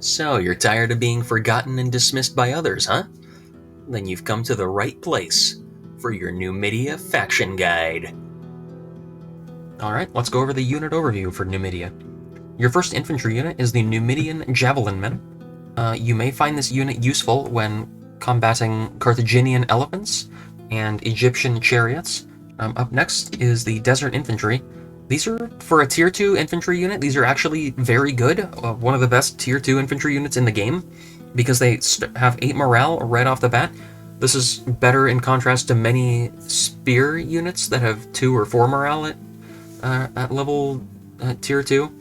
So, you're tired of being forgotten and dismissed by others, huh? Then you've come to the right place for your Numidia faction guide. Alright, let's go over the unit overview for Numidia. Your first infantry unit is the Numidian Javelinmen. You may find this unit useful when combating Carthaginian elephants and Egyptian chariots. Up next is the Desert Infantry. These are, for a Tier 2 infantry unit, these are actually very good. One of the best Tier 2 infantry units in the game, because they have 8 morale right off the bat. This is better in contrast to many spear units that have 2 or 4 morale at level Tier 2.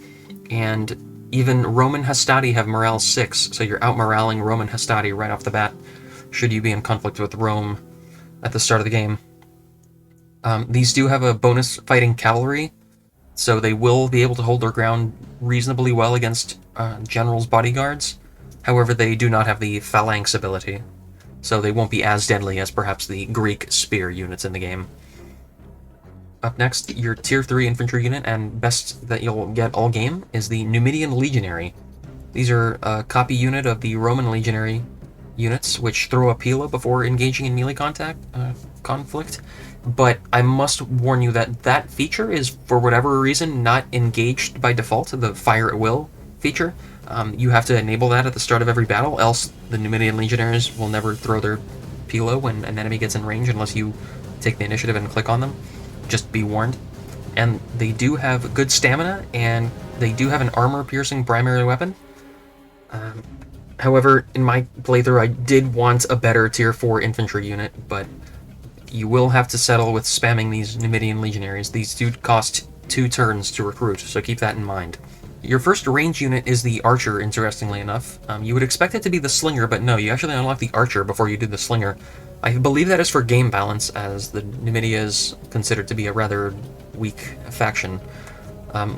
And even Roman Hastati have morale 6, so you're out-moraling Roman Hastati right off the bat, should you be in conflict with Rome at the start of the game. These do have a bonus fighting cavalry, so they will be able to hold their ground reasonably well against generals' bodyguards. However, they do not have the phalanx ability, so they won't be as deadly as perhaps the Greek spear units in the game. Up next, your Tier 3 infantry unit, and best that you'll get all game, is the Numidian Legionary. These are a copy unit of the Roman Legionary units, which throw a pila before engaging in melee conflict. But I must warn you that that feature is, for whatever reason, not engaged by default, the Fire at Will feature. You have to enable that at the start of every battle, else the Numidian Legionaries will never throw their pila when an enemy gets in range unless you take the initiative and click on them. Just be warned. And they do have good stamina, and they do have an armor-piercing primary weapon. However, in my playthrough, I did want a better Tier 4 infantry unit, but you will have to settle with spamming these Numidian Legionaries. These do cost 2 turns to recruit, so keep that in mind. Your first range unit is the Archer, interestingly enough. You would expect it to be the Slinger, but no, you actually unlock the Archer before you do the Slinger. I believe that is for game balance, as the Numidia is considered to be a rather weak faction.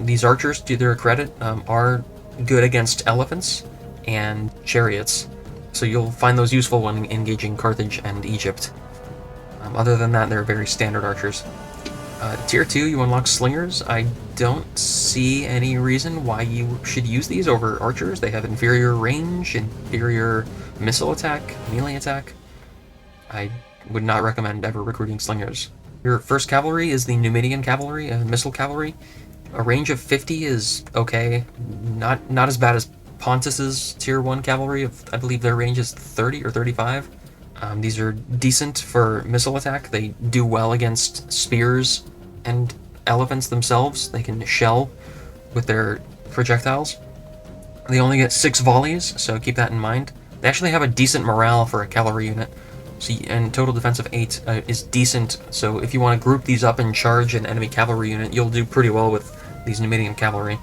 These Archers, to their credit, are good against elephants and chariots, so you'll find those useful when engaging Carthage and Egypt. Other than that, they're very standard archers. Tier 2, you unlock slingers. I don't see any reason why you should use these over archers. They have inferior range, inferior missile attack, melee attack. I would not recommend ever recruiting slingers. Your first cavalry is the Numidian cavalry, missile cavalry. A range of 50 is okay, not as bad as Pontus's Tier 1 cavalry. I believe their range is 30 or 35. These are decent for missile attack. They do well against spears and elephants themselves. They can shell with their projectiles. They only get 6 volleys, so keep that in mind. They actually have a decent morale for a cavalry unit, and total defense of 8 is decent, so if you want to group these up and charge an enemy cavalry unit, you'll do pretty well with these Numidian cavalry.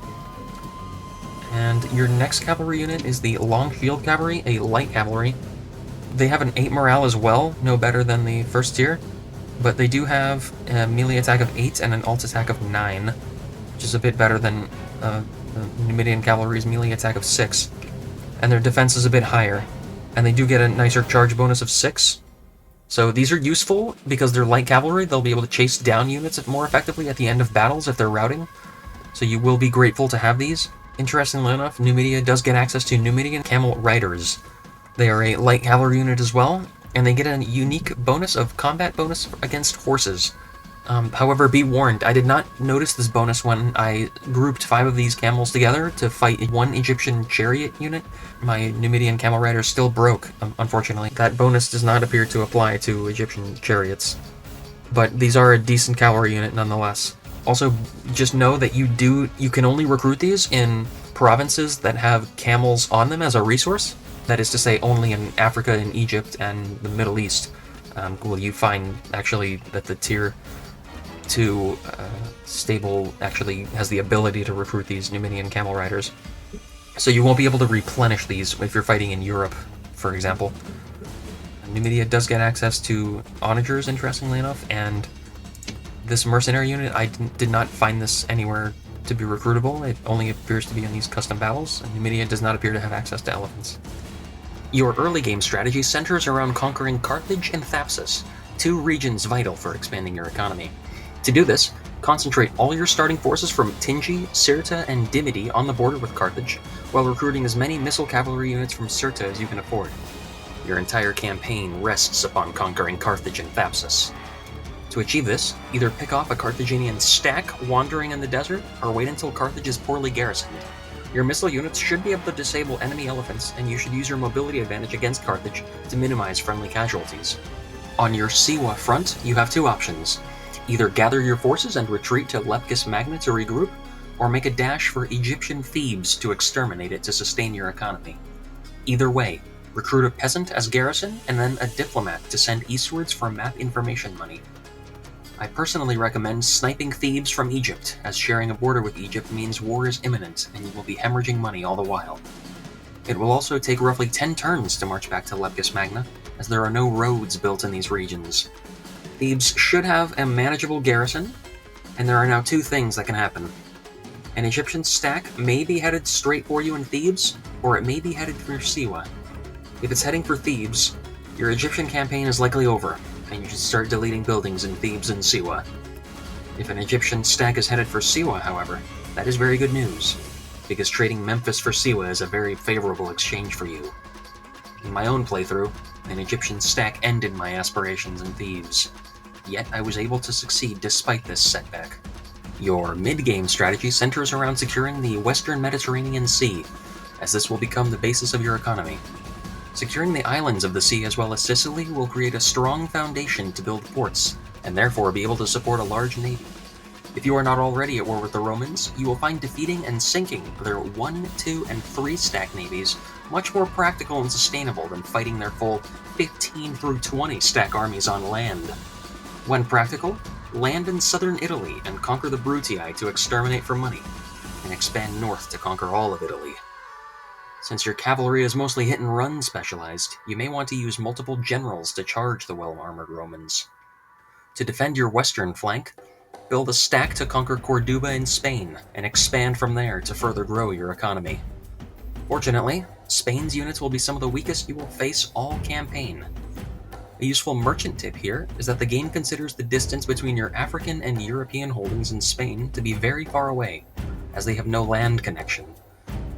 And your next cavalry unit is the Long Shield Cavalry, a light cavalry. They have an 8 morale as well, no better than the first tier, but they do have a melee attack of 8 and an alt attack of 9, which is a bit better than the Numidian cavalry's melee attack of 6, and their defense is a bit higher, and they do get a nicer charge bonus of 6. So these are useful because they're light cavalry. They'll be able to chase down units more effectively at the end of battles if they're routing, so you will be grateful to have these. Interestingly enough, Numidia does get access to Numidian Camel Riders. They are a light cavalry unit as well, and they get a unique bonus of combat bonus against horses. However, be warned, I did not notice this bonus when I grouped 5 of these camels together to fight one Egyptian chariot unit. My Numidian camel rider still broke, unfortunately. That bonus does not appear to apply to Egyptian chariots. But these are a decent cavalry unit nonetheless. Also, just know that you can only recruit these in provinces that have camels on them as a resource. That is to say, only in Africa and Egypt and the Middle East will you find actually that the Tier 2 stable actually has the ability to recruit these Numidian camel riders. So you won't be able to replenish these if you're fighting in Europe, for example. Numidia does get access to onagers, interestingly enough, and this mercenary unit, I did not find this anywhere to be recruitable. It only appears to be in these custom battles, and Numidia does not appear to have access to elephants. Your early game strategy centers around conquering Carthage and Thapsus, 2 regions vital for expanding your economy. To do this, Concentrate all your starting forces from Tingi, Cirta, and Dimity on the border with Carthage, while recruiting as many missile cavalry units from Cirta as you can afford. Your entire campaign rests upon conquering Carthage and Thapsus. To achieve this, either pick off a Carthaginian stack wandering in the desert, or wait until Carthage is poorly garrisoned. Your missile units should be able to disable enemy elephants, and you should use your mobility advantage against Carthage to minimize friendly casualties. On your Siwa front, you have two options. Either gather your forces and retreat to Leptis Magna to regroup, or make a dash for Egyptian Thebes to exterminate it to sustain your economy. Either way, recruit a peasant as garrison, and then a diplomat to send eastwards for map information money. I personally recommend sniping Thebes from Egypt, as sharing a border with Egypt means war is imminent and you will be hemorrhaging money all the while. It will also take roughly 10 turns to march back to Leptis Magna, as there are no roads built in these regions. Thebes should have a manageable garrison, and there are now two things that can happen. An Egyptian stack may be headed straight for you in Thebes, or it may be headed for Siwa. If it's heading for Thebes, your Egyptian campaign is likely over, and you should start deleting buildings in Thebes and Siwa. If an Egyptian stack is headed for Siwa, however, that is very good news, because trading Memphis for Siwa is a very favorable exchange for you. In my own playthrough, an Egyptian stack ended my aspirations in Thebes, yet I was able to succeed despite this setback. Your mid-game strategy centers around securing the Western Mediterranean Sea, as this will become the basis of your economy. Securing the islands of the sea as well as Sicily will create a strong foundation to build ports, and therefore be able to support a large navy. If you are not already at war with the Romans, you will find defeating and sinking their 1, 2, and 3 stack navies much more practical and sustainable than fighting their full 15 through 20 stack armies on land. When practical, land in southern Italy and conquer the Brutii to exterminate for money, and expand north to conquer all of Italy. Since your cavalry is mostly hit-and-run specialized, you may want to use multiple generals to charge the well-armored Romans. To defend your western flank, build a stack to conquer Corduba in Spain, and expand from there to further grow your economy. Fortunately, Spain's units will be some of the weakest you will face all campaign. A useful merchant tip here is that the game considers the distance between your African and European holdings in Spain to be very far away, as they have no land connection.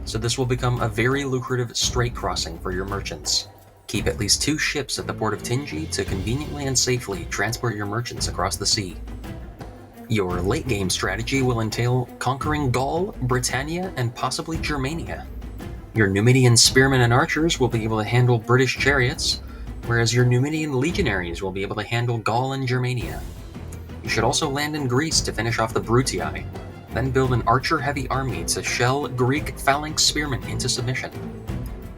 So this will become a very lucrative strait crossing for your merchants. Keep at least 2 ships at the port of Tingi to conveniently and safely transport your merchants across the sea. Your late-game strategy will entail conquering Gaul, Britannia, and possibly Germania. Your Numidian spearmen and archers will be able to handle British chariots, whereas your Numidian legionaries will be able to handle Gaul and Germania. You should also land in Greece to finish off the Brutii, then build an archer-heavy army to shell Greek phalanx spearmen into submission.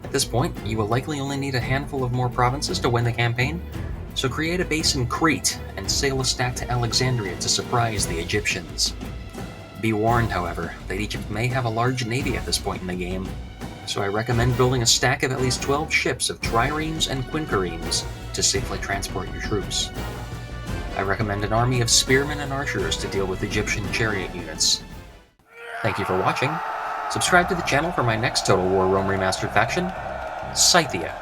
At this point, you will likely only need a handful of more provinces to win the campaign, so create a base in Crete and sail a stack to Alexandria to surprise the Egyptians. Be warned, however, that Egypt may have a large navy at this point in the game, so I recommend building a stack of at least 12 ships of triremes and quinqueremes to safely transport your troops. I recommend an army of spearmen and archers to deal with Egyptian chariot units. Thank you for watching. Subscribe to the channel for my next Total War Rome Remastered faction, Scythia.